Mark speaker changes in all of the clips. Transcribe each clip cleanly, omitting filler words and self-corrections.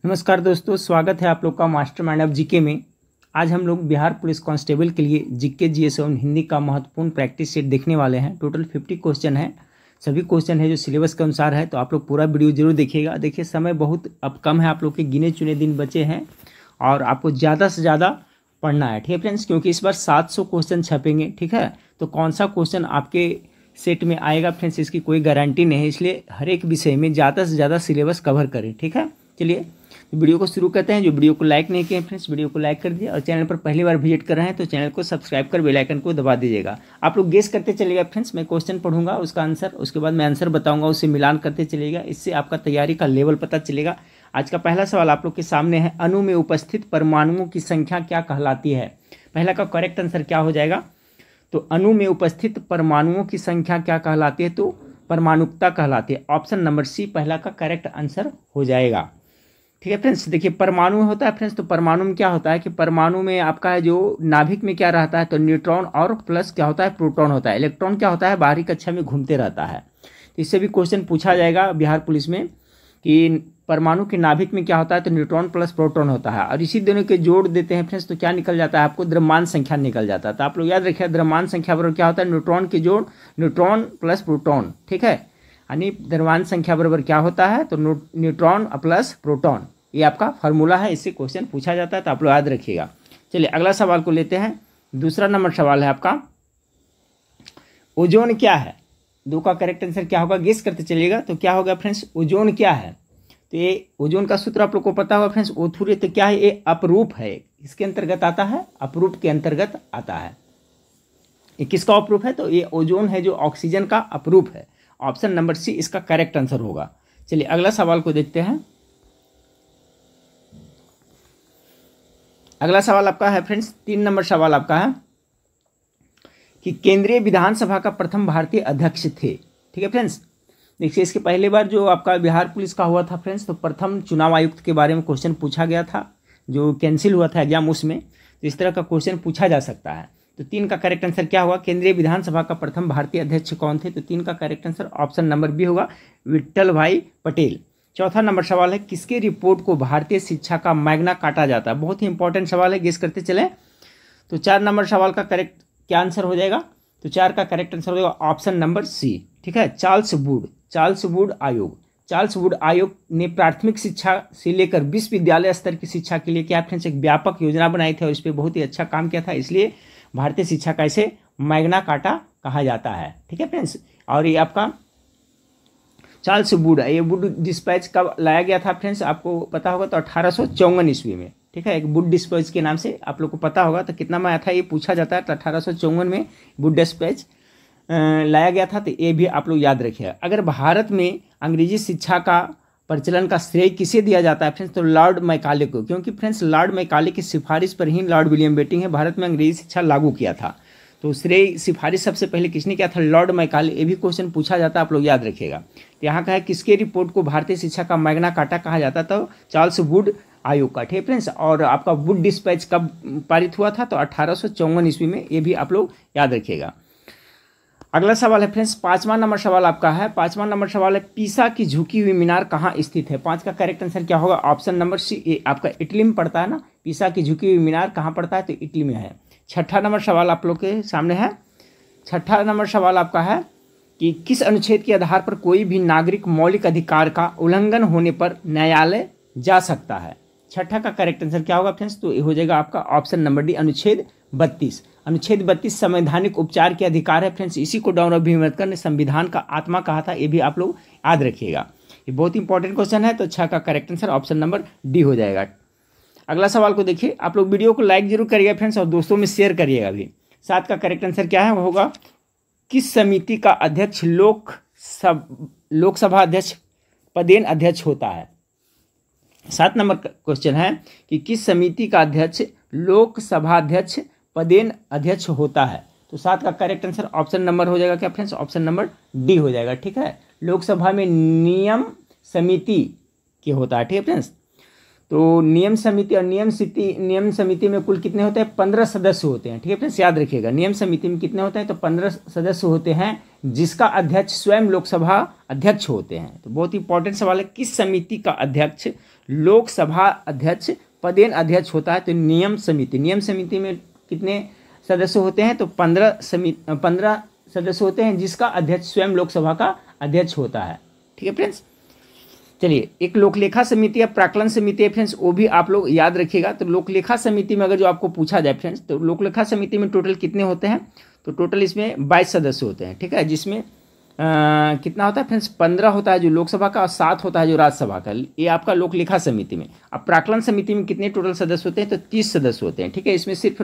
Speaker 1: नमस्कार दोस्तों, स्वागत है आप लोग का मास्टरमाइंड ऑफ जीके में। आज हम लोग बिहार पुलिस कांस्टेबल के लिए जीके जीएस और हिंदी का महत्वपूर्ण प्रैक्टिस सेट देखने वाले हैं। टोटल 50 क्वेश्चन है। सभी क्वेश्चन है जो सिलेबस के अनुसार है, तो आप लोग पूरा वीडियो जरूर देखिएगा। देखिए समय बहुत अब कम है, आप लोग के गिने चुने दिन बचे हैं और आपको ज़्यादा से ज़्यादा पढ़ना है, ठीक है फ्रेंड्स, क्योंकि इस बार 700 क्वेश्चन छपेंगे, ठीक है। तो कौन सा क्वेश्चन आपके सेट में आएगा फ्रेंड्स, इसकी कोई गारंटी नहीं है, इसलिए हर एक विषय में ज़्यादा से ज़्यादा सिलेबस कवर करें, ठीक है। चलिए वीडियो को शुरू करते हैं। जो वीडियो को लाइक नहीं किए फ्रेंड्स, वीडियो को लाइक कर दिए और चैनल पर पहली बार विजिट कर रहे हैं तो चैनल को सब्सक्राइब कर बेल आइकन को दबा दीजिएगा। आप लोग गेस करते चलिएगा फ्रेंड्स, मैं क्वेश्चन पढ़ूंगा उसका आंसर, उसके बाद मैं आंसर बताऊंगा, उससे मिलान करते चलिएगा। इससे आपका तैयारी का लेवल पता चलेगा। आज का पहला सवाल आप लोग के सामने है, अणु में उपस्थित परमाणुओं की संख्या क्या कहलाती है। पहला का करेक्ट आंसर क्या हो जाएगा, तो अणु में उपस्थित परमाणुओं की संख्या क्या कहलाती है, तो परमाणुकता कहलाती है। ऑप्शन नंबर सी पहला का करेक्ट आंसर हो जाएगा, ठीक है फ्रेंड्स। देखिए परमाणु होता है फ्रेंड्स, तो परमाणु में क्या होता है कि परमाणु में आपका है जो नाभिक में क्या रहता है, तो न्यूट्रॉन और प्लस क्या होता है, प्रोटॉन होता है। इलेक्ट्रॉन क्या होता है, बाहरी कक्षा में घूमते रहता है। तो इससे भी क्वेश्चन पूछा जाएगा बिहार पुलिस में कि परमाणु के नाभिक में क्या होता है, तो न्यूट्रॉन प्लस प्रोटॉन होता है। और इसी दोनों के जोड़ देते हैं फ्रेंड्स, तो क्या निकल जाता है आपको, द्रव्यमान संख्या निकल जाता है। तो आप लोग याद रखिए, द्रव्यमान संख्या बराबर क्या होता है, न्यूट्रॉन के जोड़ न्यूट्रॉन प्लस प्रोटॉन, ठीक है। यानी द्रव्यमान संख्या बराबर क्या होता है, तो न्यूट्रॉन प्लस प्रोटॉन, ये आपका फार्मूला है, इससे क्वेश्चन पूछा जाता है, तो आप लोग याद रखिएगा। चलिए अगला सवाल को लेते हैं। दूसरा नंबर सवाल है आपका, ओजोन क्या है। दो का करेक्ट आंसर क्या होगा, गेस करते चलिएगा। तो क्या होगा फ्रेंड्स, ओजोन क्या है, तो ये ओजोन का सूत्र आप लोग को पता होगा फ्रेंड्स, O3। तो क्या है, ये अपरूप है, इसके अंतर्गत आता है, अपरूप के अंतर्गत आता है। ये किसका अपरूप है, तो ये ओजोन है जो ऑक्सीजन का अपरूप है। ऑप्शन नंबर सी इसका करेक्ट आंसर होगा। चलिए अगला सवाल को देखते हैं। अगला सवाल आपका है फ्रेंड्स, 3 नंबर सवाल आपका है कि केंद्रीय विधानसभा का प्रथम भारतीय अध्यक्ष थे, ठीक है फ्रेंड्स। देखिए इसके पहले बार जो आपका बिहार पुलिस का हुआ था फ्रेंड्स, तो प्रथम चुनाव आयुक्त के बारे में क्वेश्चन पूछा गया था, जो कैंसिल हुआ था एग्जाम, उसमें तो इस तरह का क्वेश्चन पूछा जा सकता है। तो 3 का करेक्ट आंसर क्या होगा, केंद्रीय विधानसभा का प्रथम भारतीय अध्यक्ष कौन थे, तो 3 का correct answer option number B होगा, विट्ठल भाई पटेल। चौथा नंबर सवाल है, किसके रिपोर्ट को भारतीय शिक्षा का मैग्ना काटा जाता है। बहुत ही इंपॉर्टेंट सवाल है, गेस करते चलें। तो 4 नंबर सवाल का करेक्ट क्या आंसर हो जाएगा, तो 4 का करेक्ट आंसर हो जाएगा ऑप्शन नंबर सी, ठीक है। चार्ल्स वुड आयोग। चार्ल्स वुड आयोग ने प्राथमिक शिक्षा से लेकर विश्वविद्यालय स्तर की शिक्षा के लिए क्या फ्रेंड्स एक व्यापक योजना बनाई थी और इस पर बहुत ही अच्छा काम किया था, इसलिए भारतीय शिक्षा का इसे मैग्ना काटा कहा जाता है, ठीक है फ्रेंड्स। और ये आपका चार्ल्स वुड, ये वुड डिस्पैच कब लाया गया था फ्रेंड्स, आपको पता होगा, तो 1854 ईस्वी में, ठीक है। एक वुड डिस्पैच के नाम से आप लोग को पता होगा, तो कितना में आया था ये पूछा जाता है, तो 1854 में वुड डिस्पैच लाया गया था। तो ये भी आप लोग याद रखिएगा। अगर भारत में अंग्रेजी शिक्षा का प्रचलन का श्रेय किसे दिया जाता है फ्रेंड्स, तो लॉर्ड मैकाले को, क्योंकि फ्रेंड्स लॉर्ड मैकाले की सिफारिश पर ही लॉर्ड विलियम बेंटिंक ने भारत में अंग्रेजी शिक्षा लागू किया था। तो श्रेय सिफारिश सबसे पहले किसने किया था, लॉर्ड मैकाले। ये भी क्वेश्चन पूछा जाता है, आप लोग याद रखिएगा। तो यहाँ का है, किसके रिपोर्ट को भारतीय शिक्षा का मैग्ना काटा कहा जाता, तो चार्ल्स वुड आयोग का, ठीक है फ्रेंड्स। और आपका वुड डिस्पैच कब पारित हुआ था, तो 1854 ईस्वी में, ये भी आप लोग याद रखिएगा। अगला सवाल है फ्रेंड्स, 5वां नंबर सवाल आपका है। 5वां नंबर सवाल है, पीसा की झुकी हुई मीनार कहाँ स्थित है। 5 का करेक्ट आंसर क्या होगा, ऑप्शन नंबर सी, ये आपका इटली में पड़ता है ना। पीसा की झुकी हुई मीनार कहाँ पड़ता है, तो इटली में है। 6ठा नंबर सवाल आप लोग के सामने है। 6ठा नंबर सवाल आपका है कि किस अनुच्छेद के आधार पर कोई भी नागरिक मौलिक अधिकार का उल्लंघन होने पर न्यायालय जा सकता है। 6ठा का करेक्ट आंसर क्या होगा फ्रेंड्स, तो ये हो जाएगा आपका ऑप्शन नंबर डी, अनुच्छेद 32। अनुच्छेद 32 संवैधानिक उपचार के अधिकार है फ्रेंड्स, इसी को डॉक्टर भीमराव ने संविधान का आत्मा कहा था, ये भी आप लोग याद रखिएगा। ये बहुत इंपॉर्टेंट क्वेश्चन है, तो 6 का correct answer option number D हो जाएगा। अगला सवाल को देखिए, आप लोग वीडियो को लाइक जरूर करिएगा फ्रेंड्स और दोस्तों में शेयर करिएगा भी। 7 का करेक्ट आंसर क्या है, वो होगा, किस समिति का अध्यक्ष लोकसभा अध्यक्ष पदेन अध्यक्ष होता है। 7 नंबर क्वेश्चन है कि किस समिति का अध्यक्ष लोकसभा अध्यक्ष पदेन अध्यक्ष होता है। तो 7 का करेक्ट आंसर ऑप्शन नंबर हो जाएगा क्या फ्रेंड्स, ऑप्शन नंबर डी हो जाएगा, ठीक है। लोकसभा में नियम समिति के होता है, ठीक है फ्रेंड्स। तो नियम समिति और नियम समिति में कुल कितने होते हैं, 15 सदस्य होते हैं, ठीक है फ्रेंड्स, याद रखिएगा। नियम समिति में कितने होते हैं, तो 15 सदस्य होते हैं, जिसका अध्यक्ष स्वयं लोकसभा अध्यक्ष होते हैं। तो बहुत इंपॉर्टेंट सवाल है, किस समिति का अध्यक्ष लोकसभा अध्यक्ष पदेन अध्यक्ष होता है। तो नियम समिति में कितने सदस्य होते हैं? तो 15 सदस्य होते हैं, जिसका अध्यक्ष स्वयं लोकसभा का अध्यक्ष होता है। ठीक है फ्रेंड्स, चलिए एक लोकलेखा समिति या प्राक्कलन समिति है फ्रेंड्स, वो भी आप लोग याद रखिएगा। तो लोकलेखा समिति में अगर जो आपको पूछा जाए फ्रेंड्स, तो लोकलेखा समिति में टोटल कितने होते हैं? तो टोटल इसमें 22 सदस्य होते हैं। ठीक है, जिसमें कितना होता है फ्रेंड्स? 15 होता है जो लोकसभा का और 7 होता है जो राज्यसभा का। ये आपका लोकलेखा समिति में। अब प्राक्कलन समिति में कितने टोटल सदस्य होते हैं? तो 30 सदस्य होते हैं। ठीक है, इसमें सिर्फ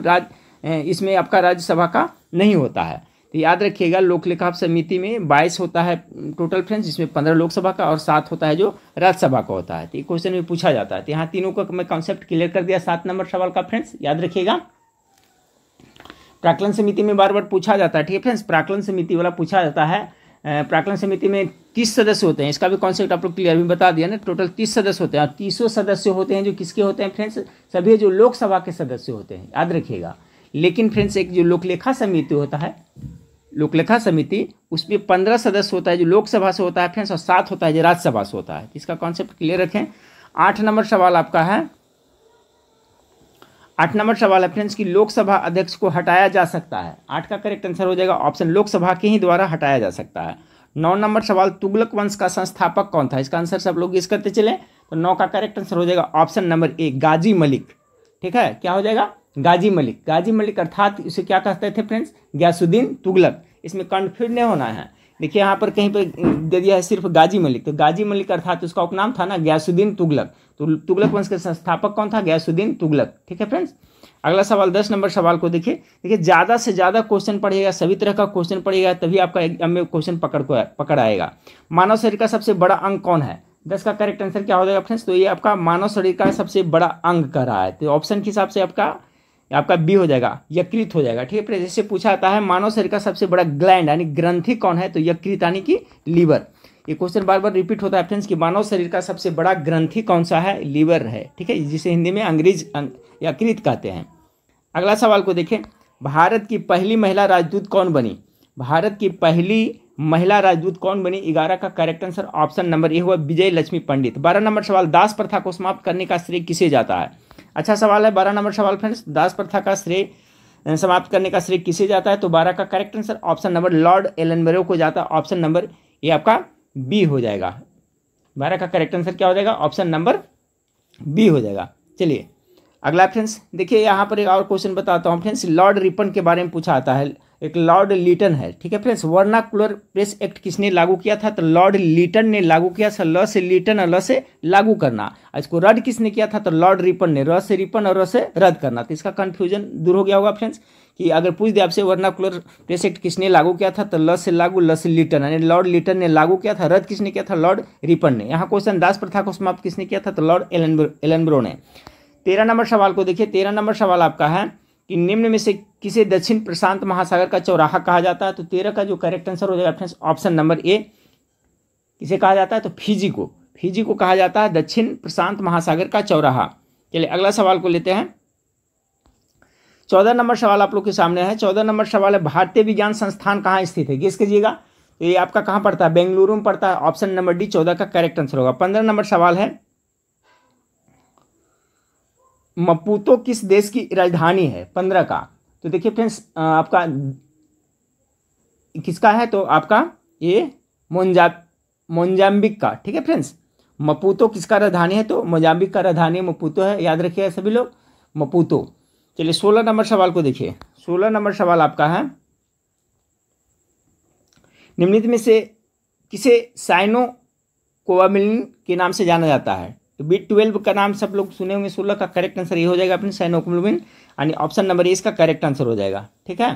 Speaker 1: इसमें आपका राज्यसभा का नहीं होता है। तो याद रखिएगा, लोकलेखा समिति में 22 होता है टोटल फ्रेंड्स, जिसमें 15 लोकसभा का और 7 होता है जो राज्यसभा का होता है। तो ये क्वेश्चन में पूछा जाता है। तो यहाँ तीनों का मैं कॉन्सेप्ट क्लियर कर दिया 7 नंबर सवाल का फ्रेंड्स, याद रखिएगा। प्राक्कलन समिति में बार बार पूछा जाता है। ठीक है फ्रेंड्स, प्राक्कलन समिति वाला पूछा जाता है। प्राक्कलन समिति में 30 सदस्य होते हैं, इसका भी कॉन्सेप्ट आप लोग क्लियर भी बता दिया ना। टोटल 30 सदस्य होते हैं और 30 सदस्य होते हैं जो किसके होते हैं फ्रेंड्स? सभी जो लोकसभा के सदस्य होते हैं, याद रखिएगा। लेकिन फ्रेंड्स एक जो लोकलेखा समिति होता है, लोकलेखा समिति, उसमें 15 सदस्य होता है जो लोकसभा से होता है फ्रेंड्स, और 7 होता है जो राज्यसभा से होता है। इसका कॉन्सेप्ट क्लियर रखें। 8 नंबर सवाल आपका है। 8 नंबर सवाल है फ्रेंड्स कि लोकसभा अध्यक्ष को हटाया जा सकता है। 8 का करेक्ट आंसर हो जाएगा ऑप्शन, लोकसभा के ही द्वारा हटाया जा सकता है। 9 नंबर सवाल, तुगलक वंश का संस्थापक कौन था? इसका आंसर सब लोग गेस करते चले। तो 9 का करेक्ट आंसर हो जाएगा ऑप्शन नंबर ए, गाजी मलिक। ठीक है, क्या हो जाएगा? गाजी मलिक। गाजी मलिक अर्थात इसे क्या कहते थे फ्रेंड्स? गयासुद्दीन तुगलक। इसमें कन्फ्यूज नहीं होना है। देखिए यहाँ पर कहीं पर दे दिया है सिर्फ गाजी मलिक, तो गाजी मलिक अर्थात उसका उपनाम था ना गयासुद्दीन तुगलक। तो तुगलक वंश के संस्थापक कौन था? गयासुद्दीन तुगलक। ठीक है फ्रेंड्स, अगला सवाल 10 नंबर सवाल को देखिए ज़्यादा से ज़्यादा क्वेश्चन पढ़िएगा, सभी तरह का क्वेश्चन पढ़िएगा, तभी आपका एग्जाम में क्वेश्चन पकड़ आएगा। मानव शरीर का सबसे बड़ा अंग कौन है? 10 का करेक्ट आंसर क्या हो जाएगा फ्रेंड्स? तो ये आपका मानव शरीर का सबसे बड़ा अंग कह रहा है। तो ऑप्शन के हिसाब से आपका बी हो जाएगा, यकृत हो जाएगा। ठीक है, जैसे पूछा जाता है मानव शरीर का सबसे बड़ा ग्लैंड यानी ग्रंथि कौन है? तो यकृत यानी कि लीवर। ये क्वेश्चन बार बार रिपीट होता है फ्रेंड्स कि मानव शरीर का सबसे बड़ा ग्रंथि कौन सा है? लीवर है। ठीक है, जिसे हिंदी में अंग्रेज यकृत कहते हैं। अगला सवाल को देखें, भारत की पहली महिला राजदूत कौन बनी? भारत की पहली महिला राजदूत कौन बनी? 11 का correct answer option number A हुआ, विजय लक्ष्मी पंडित। 12 नंबर सवाल, दास प्रथा को समाप्त करने का श्रेय किसे जाता है? अच्छा सवाल है 12 नंबर सवाल फ्रेंड्स, दास प्रथा का श्रेय समाप्त करने का श्रेय किसे जाता है? तो 12 का correct answer option number Lord Ellenborough को जाता है। ऑप्शन नंबर ये आपका बी हो जाएगा। 12 का करेक्ट आंसर क्या हो जाएगा? ऑप्शन नंबर बी हो जाएगा। चलिए अगला फ्रेंड्स देखिए, यहाँ पर एक और क्वेश्चन बताता हूँ फ्रेंड्स। लॉर्ड रिपन के बारे में पूछा आता है, एक लॉर्ड लीटन है। ठीक है फ्रेंड्स, वर्नाकुलर प्रेस एक्ट किसने लागू किया था? तो लॉर्ड लीटन ने लागू किया था। ल से लीटन और ल से लागू करना। इसको रद्द किसने किया था? तो लॉर्ड रिपन ने। र से रिपन और र से रद्द करना। तो इसका कंफ्यूजन दूर हो गया होगा फ्रेंड्स कि अगर पूछ दिया आपसे वर्नाकुलर प्रेस एक्ट किसने लागू किया था? तो ल से लागू, ल से लीटन यानी लॉर्ड लीटन ने लागू किया था। रद्द किसने किया था? लॉर्ड रिपन ने। यहाँ क्वेश्चन दास प्रथा को समाप्त किसने किया था? तो लॉर्ड एलनब्रो ने। 13 नंबर सवाल को देखिए। 13 नंबर सवाल आपका है कि निम्न में से किसे दक्षिण प्रशांत महासागर का चौराहा कहा जाता है? तो 13 का जो करेक्ट आंसर हो जाएगा फ्रेंड्स ऑप्शन नंबर ए, किसे कहा जाता है? तो फिजी को। फिजी को कहा जाता है दक्षिण प्रशांत महासागर का चौराहा। चलिए अगला सवाल को लेते हैं। 14 नंबर सवाल आप लोग के सामने है। 14 नंबर सवाल है, भारतीय विज्ञान संस्थान कहाँ स्थित है? गेस कीजिएगा। तो ये आपका कहाँ पड़ता है? बेंगलुरु में पड़ता है। ऑप्शन नंबर डी 14 का करेक्ट आंसर होगा। 15 नंबर सवाल है, मपूतो किस देश की राजधानी है? 15 का। तो देखिए फ्रेंड्स आपका किसका है? तो आपका ये मोजाम्बिक का। ठीक है फ्रेंड्स, मपूतो किसका राजधानी है? तो मोजाम्बिक का राजधानी मपूतो है, याद रखिएगा सभी लोग, मपूतो। चलिए 16 नंबर सवाल को देखिए। 16 नंबर सवाल आपका है, निम्नलिखित में से किसे साइनो कोवामिलिन के नाम से जाना जाता है? तो B12 का नाम सब लोग सुने होंगे। 16 का करेक्ट आंसर ये हो जाएगा अपने साइनोकोबामिलिन यानी ऑप्शन नंबर ए इसका करेक्ट आंसर हो जाएगा। ठीक है,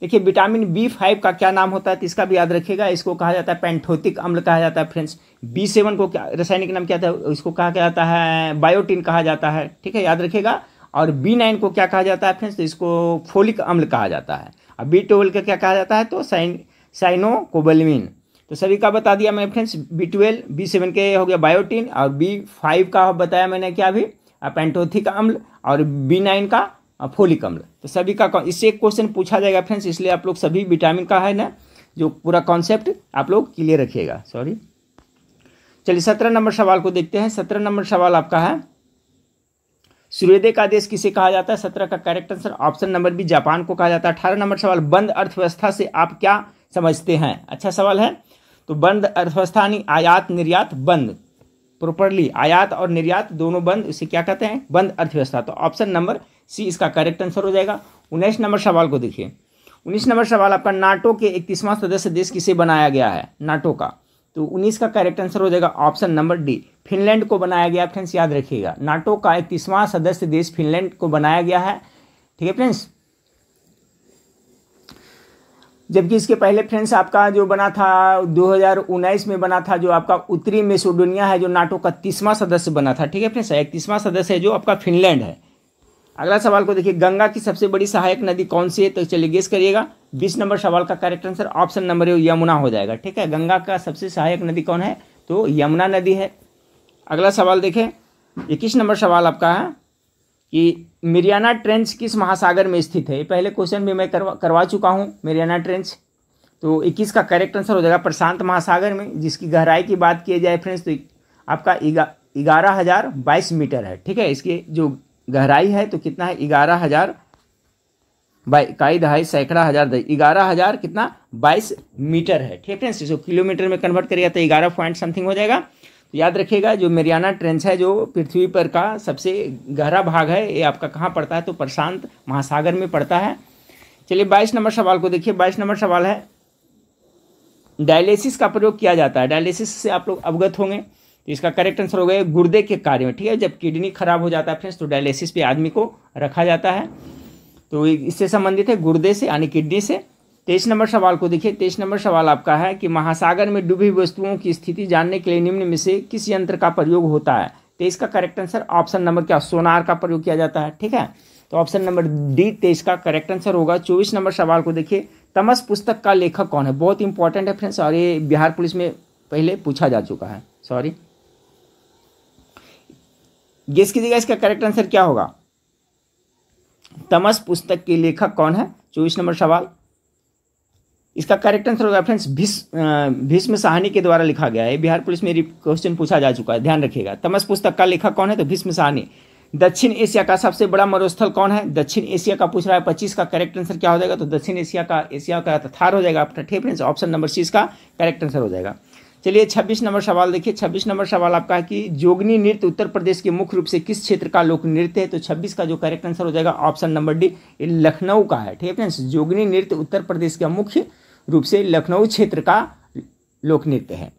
Speaker 1: देखिए विटामिन B5 का क्या नाम होता है? तो इसका भी याद रखिएगा। इसको कहा जाता है पेंथोथिक अम्ल कहा जाता है फ्रेंड्स। B7 को क्या रासायनिक नाम क्या था? इसको कहा जाता है बायोटिन कहा जाता है। ठीक है, याद रखिएगा। और B9 को क्या कहा जाता है फ्रेंड्स? तो इसको फोलिक अम्ल कहा जाता है। और B12 का क्या कहा जाता है? तो साइनोकोबामिलिन। तो सभी का बता दिया मैं फ्रेंड्स। B12, B7 के हो गया बायोटिन, और B5 का बताया मैंने क्या अभी? पेंटोथिक अम्ल, और B9 का फोलिक अम्ल। तो सभी का इससे एक क्वेश्चन पूछा जाएगा फ्रेंड्स, इसलिए आप लोग सभी विटामिन का है ना जो पूरा कॉन्सेप्ट आप लोग क्लियर रखिएगा। सॉरी, चलिए 17 नंबर सवाल को देखते हैं। 17 नंबर सवाल आपका है, सूर्योदय का देश किसे कहा जाता है? 17 का correct answer option number B Japan को कहा जाता है। 18 नंबर सवाल, बंद अर्थव्यवस्था से आप क्या समझते हैं? अच्छा सवाल है। तो बंद अर्थव्यवस्था यानी आयात निर्यात बंद, प्रॉपरली आयात और निर्यात दोनों बंद, इसे क्या कहते हैं? बंद अर्थव्यवस्था। तो ऑप्शन नंबर सी इसका करेक्ट आंसर हो जाएगा। 19 नंबर सवाल को देखिए। 19 नंबर सवाल आपका, नाटो के 31वां सदस्य देश किसे बनाया गया है? नाटो का। तो 19 का करेक्ट आंसर हो जाएगा ऑप्शन नंबर डी, फिनलैंड को बनाया गया। फ्रेंड्स याद रखिएगा, नाटो का 31वां सदस्य देश फिनलैंड को बनाया गया है। ठीक है फ्रेंड्स। जबकि इसके पहले फ्रेंड्स आपका जो बना था 2019 में बना था, जो आपका उत्तरी मैसेडोनिया है, जो नाटो का 30वां सदस्य बना था। ठीक है फ्रेंड्स, 31वां सदस्य है जो आपका फिनलैंड है। अगला सवाल को देखिए, गंगा की सबसे बड़ी सहायक नदी कौन सी है? तो चलिए गेस करिएगा। 20 नंबर सवाल का correct answer option number Yamuna हो जाएगा। ठीक है, गंगा का सबसे सहायक नदी कौन है? तो यमुना नदी है। अगला सवाल देखें, 21 नंबर सवाल आपका है कि मेरियाना ट्रेंच किस महासागर में स्थित है? ये पहले क्वेश्चन भी मैं करवा चुका हूँ, मेरियाना ट्रेंच। तो 21 का करेक्ट आंसर हो जाएगा प्रशांत महासागर में, जिसकी गहराई की बात की जाए फ्रेंड्स तो आपका 11,022 मीटर है। ठीक है, इसकी जो गहराई है तो कितना है? 11,000 इकाई दहाई सैकड़ा हजार 11,000 कितना 22 मीटर है। ठीक है फ्रेंड्स, इसको किलोमीटर में कन्वर्ट करिएगा तो 11 पॉइंट समथिंग हो जाएगा। तो याद रखिएगा, जो मेरियाना ट्रेंच है जो पृथ्वी पर का सबसे गहरा भाग है, ये आपका कहाँ पड़ता है? तो प्रशांत महासागर में पड़ता है। चलिए 22 नंबर सवाल को देखिए। 22 नंबर सवाल है, डायलिसिस का प्रयोग किया जाता है। डायलिसिस से आप लोग अवगत होंगे, तो इसका करेक्ट आंसर हो गया गुर्दे के कार्य में। ठीक है, जब किडनी खराब हो जाता है फ्रेंड्स तो डायलिसिस पे आदमी को रखा जाता है। तो इससे संबंधित है, गुर्दे से यानी किडनी से। 23 नंबर सवाल को देखिए। 23 नंबर सवाल आपका है कि महासागर में डूबी वस्तुओं की स्थिति जानने के लिए निम्न में से किस यंत्र का प्रयोग होता है? तो इसका करेक्ट आंसर ऑप्शन नंबर क्या? सोनार का प्रयोग किया जाता है। ठीक है, तो ऑप्शन नंबर डी 23 का करेक्ट आंसर होगा। 24 नंबर सवाल को देखिए, तमस पुस्तक का लेखक कौन है? बहुत इंपॉर्टेंट है फ्रेंड्स, और ये बिहार पुलिस में पहले पूछा जा चुका है। सॉरी, गेस कीजिएगा इसका करेक्ट आंसर क्या होगा? तमस पुस्तक के लेखक कौन है? 24 नंबर सवाल, इसका करेक्ट आंसर होगा फ्रेंड्स भीष्म साहनी के द्वारा लिखा गया है। बिहार पुलिस में क्वेश्चन पूछा जा चुका है, ध्यान रखिएगा। तमस पुस्तक का लेखक कौन है? तो भीष्म साहनी। दक्षिण एशिया का सबसे बड़ा मरुस्थल कौन है? दक्षिण एशिया का पूछ रहा है। 25 का करेक्ट आंसर क्या हो जाएगा? तो दक्षिण एशिया का थार हो जाएगा आपका। ठीक फ्रेंड्स, ऑप्शन नंबर सी इसका करेक्ट आंसर हो जाएगा। चलिए 26 नंबर सवाल देखिए। 26 नंबर सवाल आपका है कि जोगनी नृत्य उत्तर प्रदेश के मुख्य रूप से किस क्षेत्र का लोक नृत्य है? तो 26 का जो करेक्ट आंसर हो जाएगा ऑप्शन नंबर डी, ये लखनऊ का है। ठीक है फ्रेंड्स, जोगनी नृत्य उत्तर प्रदेश का मुख्य रूप से लखनऊ क्षेत्र का लोक नृत्य है।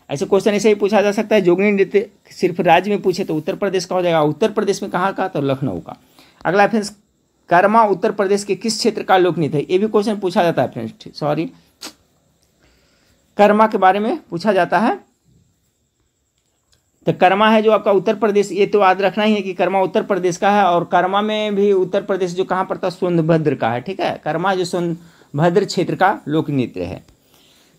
Speaker 1: ऐसे क्वेश्चन ऐसे ही पूछा जा सकता है। जोगनी नृत्य सिर्फ राज्य में पूछे तो उत्तर प्रदेश का हो जाएगा। उत्तर प्रदेश में कहाँ का? तो लखनऊ का। अगला फ्रेंड्स, कर्मा उत्तर प्रदेश के किस क्षेत्र का लोक नृत्य है? ये भी क्वेश्चन पूछा जाता है फ्रेंड्स। सॉरी, कर्मा के बारे में पूछा जाता है। तो कर्मा है जो आपका उत्तर प्रदेश, ये तो याद रखना ही है कि कर्मा उत्तर प्रदेश का है। और कर्मा में भी उत्तर प्रदेश जो कहाँ पड़ता है? सोनभद्र का है। ठीक है, कर्मा जो सोनभद्र क्षेत्र का लोक नृत्य है।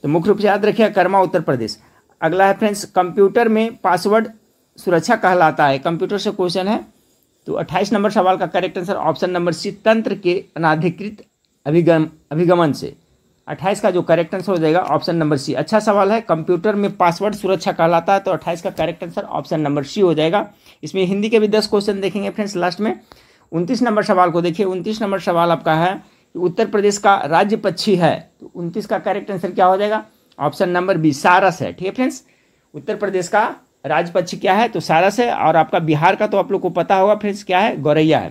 Speaker 1: तो मुख्य रूप से याद रखिए कर्मा उत्तर प्रदेश। अगला है फ्रेंड्स, कंप्यूटर में पासवर्ड सुरक्षा कहलाता है। कंप्यूटर से क्वेश्चन है। तो 28 नंबर सवाल का correct answer option number C, तंत्र के अनाधिकृत अभिगमन से। 28 का जो करेक्ट आंसर हो जाएगा ऑप्शन नंबर सी। अच्छा सवाल है, कंप्यूटर में पासवर्ड सुरक्षा कहलाता है, तो 28 का correct answer option number C हो जाएगा। इसमें हिंदी के भी 10 क्वेश्चन देखेंगे फ्रेंड्स लास्ट में। 29 नंबर सवाल को देखिए। 29 नंबर सवाल आपका है कि उत्तर प्रदेश का राज्य पक्षी है, तो 29 का करेक्ट आंसर क्या हो जाएगा? ऑप्शन नंबर बी, सारस है। ठीक है फ्रेंड्स, उत्तर प्रदेश का राज्य पक्षी क्या है? तो सारस है। और आपका बिहार का तो आप लोग को पता होगा फ्रेंड्स, क्या है? गौरैया है।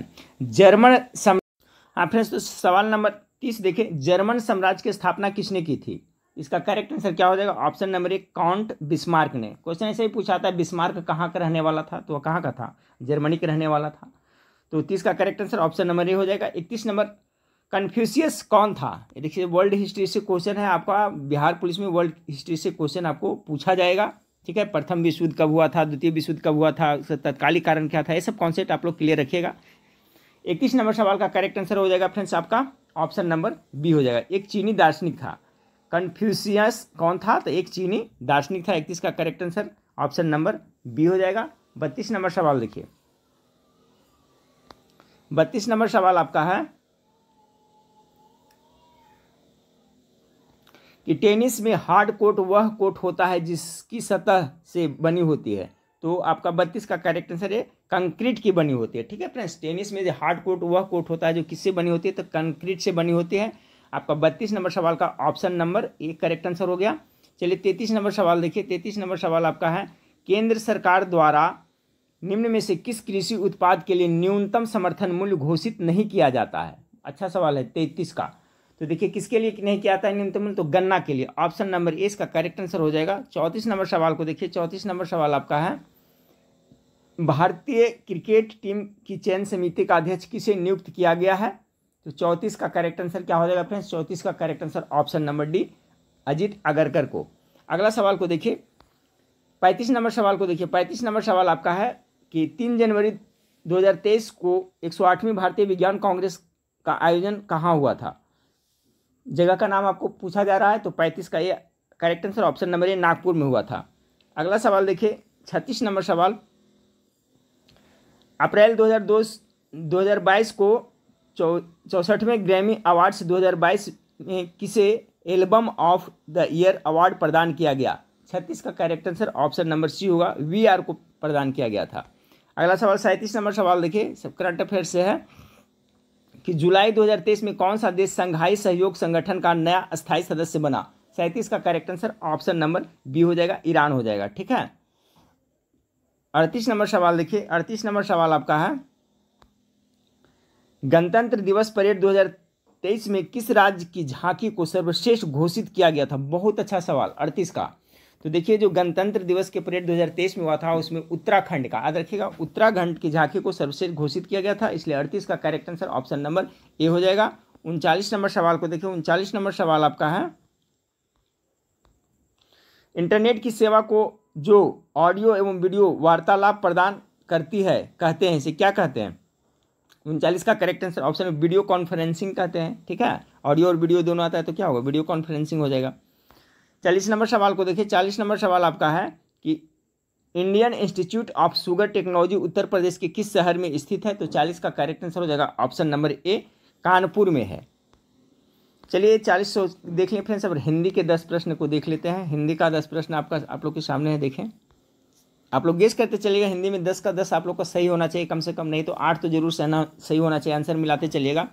Speaker 1: हाँ फ्रेंड्स, तो सवाल नंबर 30 देखें, जर्मन साम्राज्य की स्थापना किसने की थी? इसका करेक्ट आंसर क्या हो जाएगा? ऑप्शन नंबर 1, काउंट बिस्मार्क ने। क्वेश्चन ऐसे ही पूछा था, बिस्मार्क कहाँ का रहने वाला था? तो वह कहाँ का था? जर्मनी का रहने वाला था। तो 30 का correct answer option number A हो जाएगा। 31 नंबर, कन्फ्यूशियस कौन था? ये देखिए वर्ल्ड हिस्ट्री से क्वेश्चन है आपका। बिहार पुलिस में वर्ल्ड हिस्ट्री से क्वेश्चन आपको पूछा जाएगा। ठीक है, प्रथम विश्व युद्ध कब हुआ था, द्वितीय विश्व युद्ध कब हुआ था, तत्कालीन कारण क्या था, ये सब कॉन्सेप्ट आप लोग क्लियर रखिएगा। 31 नंबर सवाल का करेक्ट आंसर हो जाएगा फ्रेंड्स आपका ऑप्शन नंबर बी हो जाएगा। एक चीनी दार्शनिक था। कन्फ्यूशियस कौन था? तो एक चीनी दार्शनिक था। 31 का correct answer option number B हो जाएगा। 32 नंबर सवाल देखिए। 32 नंबर सवाल आपका है कि टेनिस में हार्ड कोर्ट वह कोर्ट होता है जिसकी सतह से बनी होती है। तो आपका 32 का करेक्ट आंसर है कंक्रीट की बनी होती है। ठीक है फ्रेंड्स, टेनिस में जो हार्ड कोर्ट वह कोर्ट होता है जो किससे बनी होती है, तो कंक्रीट से बनी होती है। आपका 32 नंबर सवाल का ऑप्शन नंबर एक करेक्ट आंसर हो गया। चलिए 33 नंबर सवाल देखिए। 33 नंबर सवाल आपका है, केंद्र सरकार द्वारा निम्न में से किस कृषि उत्पाद के लिए न्यूनतम समर्थन मूल्य घोषित नहीं किया जाता है। अच्छा सवाल है 33 का। तो देखिए किसके लिए नहीं किया जाता है न्यूनतम मूल्य, तो गन्ना के लिए। ऑप्शन नंबर ए इसका करेक्ट आंसर हो जाएगा। 34 नंबर सवाल को देखिए। 34 नंबर सवाल आपका है, भारतीय क्रिकेट टीम की चयन समिति का अध्यक्ष किसे नियुक्त किया गया है। तो 34 का करेक्ट आंसर क्या हो जाएगा फ्रेंड्स, 34 का correct answer option number D Ajit Agarkar को। अगला सवाल को देखिए 35 नंबर सवाल को देखिए। 35 नंबर सवाल आपका है कि 3 जनवरी 2023 को 108वीं भारतीय विज्ञान कांग्रेस का आयोजन कहाँ हुआ था। जगह का नाम आपको पूछा जा रहा है, तो 35 का ये correct answer option number A Nagpur में हुआ था। अगला सवाल देखिए 36 नंबर सवाल, अप्रैल 2022 को 64वें ग्रैमी अवार्ड्स 2022 में किसे album of the year award प्रदान किया गया। 36 का correct answer option number C होगा, VR को प्रदान किया गया था। अगला सवाल 37 नंबर सवाल देखिए, सब करंट अफेयर से है कि जुलाई 2023 में कौन सा देश संघाई सहयोग संगठन का नया अस्थायी सदस्य बना। 37 का correct answer option number B हो जाएगा, ईरान हो जाएगा। ठीक है। 38 नंबर सवाल देखिए। 38 नंबर सवाल आपका है, गणतंत्र दिवस परेड 2023 में किस राज्य की झांकी को सर्वश्रेष्ठ घोषित किया गया था। बहुत अच्छा सवाल 38 का। तो देखिए जो गणतंत्र दिवस के परेड 2023 में हुआ था उसमें उत्तराखंड का, याद रखिएगा, उत्तराखंड की झांकी को सर्वश्रेष्ठ घोषित किया गया था, इसलिए 38 का correct answer option number A हो जाएगा। 39 नंबर सवाल को देखिए। 39 नंबर सवाल आपका है, इंटरनेट की सेवा को जो ऑडियो एवं वीडियो वार्तालाप प्रदान करती है कहते हैं, इसे क्या कहते हैं। 39 का करेक्ट आंसर ऑप्शन में वीडियो कॉन्फ्रेंसिंग कहते हैं। ठीक है, ऑडियो और वीडियो दोनों आता है तो क्या होगा, वीडियो कॉन्फ्रेंसिंग हो जाएगा। 40 नंबर सवाल को देखिए। 40 नंबर सवाल आपका है कि Indian Institute of Sugar Technology Uttar Pradesh के किस शहर में स्थित है। तो 40 का करेक्ट आंसर हो जाएगा ऑप्शन नंबर ए, कानपुर में है। चलिए 40 देख लें फ्रेंड्स। अब हिंदी के 10 प्रश्न को देख लेते हैं। हिंदी का 10 प्रश्न आप लोग के सामने है, देखें। आप लोग गेस करते चलिएगा। हिंदी में 10 का 10 आप लोग का सही होना चाहिए कम से कम, नहीं तो 8 तो जरूर सही होना चाहिए। आंसर मिलाते चलिएगा।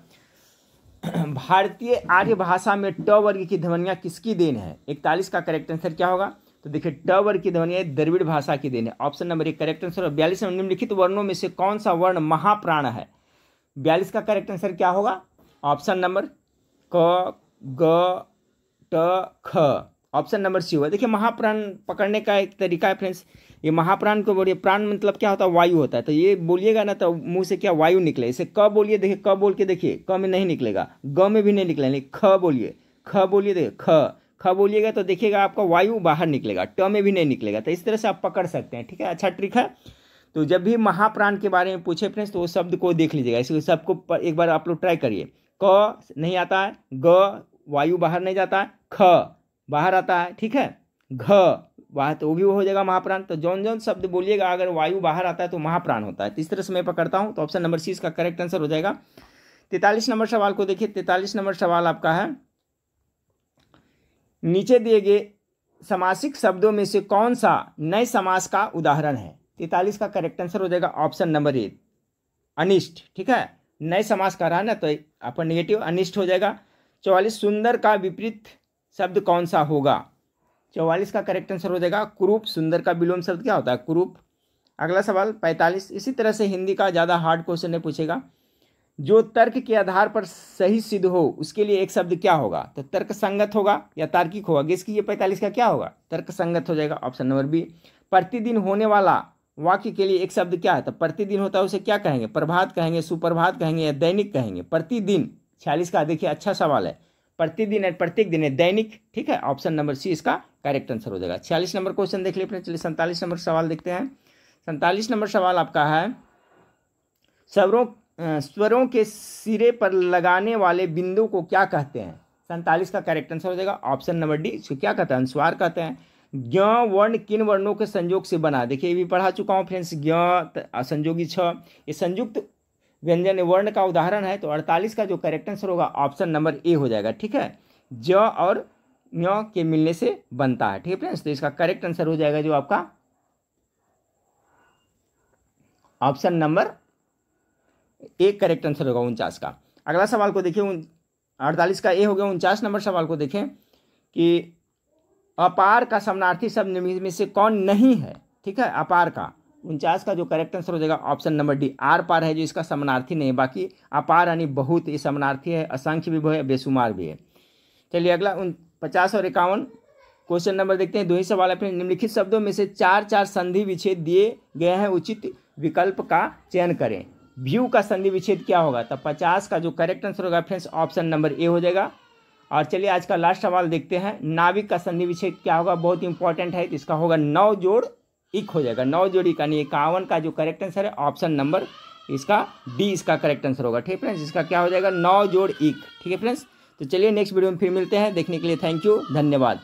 Speaker 1: भारतीय आर्य भाषा में ट वर्ग की ध्वनियाँ किसकी देन है। 41 का करेक्ट आंसर क्या होगा, तो देखिए ट वर्ग की ध्वनियाँ द्रविड़ भाषा की देन है, ऑप्शन नंबर एक करेक्ट आंसर। 42 निम्नलिखित वर्णों में से कौन सा वर्ण महाप्राण है। 42 का करेक्ट आंसर क्या होगा, ऑप्शन नंबर क ग ट ख, ऑप्शन नंबर सी होगा। देखिए महाप्राण पकड़ने का एक तरीका है फ्रेंड्स, ये महाप्राण को बोलिए, प्राण मतलब क्या होता है, वायु होता है। तो ये बोलिएगा ना तो मुंह से क्या वायु निकले, इसे क बोलिए। देखिए क बोल के देखिए, क में नहीं निकलेगा, ग में भी नहीं निकलेगा, ख बोलिए, ख बोलिए, देखिए ख बोलिएगा तो देखिएगा आपका वायु बाहर निकलेगा, ट में भी नहीं निकलेगा। तो इस तरह से आप पकड़ सकते हैं। ठीक है, अच्छा ट्रिक है। तो जब भी महाप्राण के बारे में पूछे फ्रेंड्स तो वो शब्द को देख लीजिएगा, इस सबको एक बार आप लोग ट्राई करिए। क नहीं आता है, ग वायु बाहर नहीं जाता है, ख बाहर आता है, ठीक है, घ वाह तो वो भी हो जाएगा महाप्राण। तो जौन जौन शब्द बोलिएगा अगर वायु बाहर आता है तो महाप्राण होता है। तो इस तरह से मैं पकड़ता हूं, तो ऑप्शन नंबर सी इसका करेक्ट आंसर हो जाएगा। 43 नंबर सवाल को देखिए। 43 नंबर सवाल आपका है, नीचे दिए गए समासिक शब्दों में से कौन सा नए समास का उदाहरण है। 43 का करेक्ट आंसर हो जाएगा ऑप्शन नंबर ए, अनिष्ट। ठीक है, नए समास का रहा ना तो आपका नेगेटिव अनिष्ट हो जाएगा। 44 सुंदर का विपरीत शब्द कौन सा होगा। 44 का करेक्ट आंसर हो जाएगा कुरूप। सुंदर का विलोम शब्द क्या होता है, कुरूप। अगला सवाल 45, इसी तरह से हिंदी का ज़्यादा हार्ड क्वेश्चन नहीं पूछेगा। जो तर्क के आधार पर सही सिद्ध हो उसके लिए एक शब्द क्या होगा। तो तर्क संगत होगा या तार्किक होगा, गेस कीजिए। 45 का क्या होगा, तर्क संगत हो जाएगा, ऑप्शन नंबर बी। प्रतिदिन होने वाला वाक्य के लिए एक शब्द क्या है। तो प्रतिदिन होता है उसे क्या कहेंगे, प्रभात कहेंगे, सुप्रभात कहेंगे या दैनिक कहेंगे। प्रतिदिन 46 का देखिए अच्छा सवाल है, प्रतिदिन है, प्रत्येक दिन है, दैनिक। ठीक है, ऑप्शन नंबर सी इसका करेक्ट आंसर हो जाएगा। 46 नंबर क्वेश्चन देख लीजिए। चलिए 47 नंबर सवाल देखते हैं। 47 नंबर सवाल आपका है, स्वरों के सिरे पर लगाने वाले बिंदु को क्या कहते हैं। 47 का करेक्ट आंसर हो जाएगा ऑप्शन नंबर डी, इसको क्या कहते हैं, अनुस्वार कहते हैं। ज्ञ वर्ण किन वर्णों के संयोग से बना, देखिए ये भी पढ़ा चुका हूँ फ्रेंड्स। ज्ञ संयोगी छ, ये संयुक्त व्यंजन वर्ण का उदाहरण है। तो 48 का जो करेक्ट आंसर होगा ऑप्शन नंबर ए हो जाएगा। ठीक है, ज और न्यो के मिलने से बनता है। ठीक है फ्रेंड्स, तो इसका करेक्ट आंसर हो जाएगा जो आपका ऑप्शन नंबर एक करेक्ट आंसर होगा 49 का। अगला सवाल को देखिए 48 का ए हो गया। 49 नंबर सवाल को देखें कि अपार का समानार्थी शब्द निम्न में से कौन नहीं है। ठीक है, अपार का 49 का जो करेक्ट आंसर हो जाएगा ऑप्शन नंबर डी, आर पार है जो इसका समानार्थी नहीं है। बाकी अपार यानी बहुत, ये समानार्थी है, असंख्य भी है, बेशुमार भी है। चलिए अगला 50 और 51 क्वेश्चन नंबर देखते हैं। दो ही सवाल है। फिर निम्नलिखित शब्दों में से चार चार संधि विच्छेद दिए गए हैं, उचित विकल्प का चयन करें। व्यू का संधि विच्छेद क्या होगा? तब 50 का जो करेक्ट आंसर होगा फ्रेंड्स ऑप्शन नंबर ए हो जाएगा। और चलिए आज का लास्ट सवाल देखते हैं। नाविक का संधि विच्छेद क्या होगा? बहुत इंपॉर्टेंट है, तो इसका होगा 9 जोड़ इक हो जाएगा। 9 जोड़ इक यानी 51 का जो करेक्ट आंसर है ऑप्शन नंबर इसका डी इसका करेक्ट आंसर होगा। ठीक है फ्रेंड्स, इसका क्या हो जाएगा 9 जोड़ इक। ठीक है फ्रेंड्स, तो चलिए नेक्स्ट वीडियो में फिर मिलते हैं। देखने के लिए थैंक यू, धन्यवाद।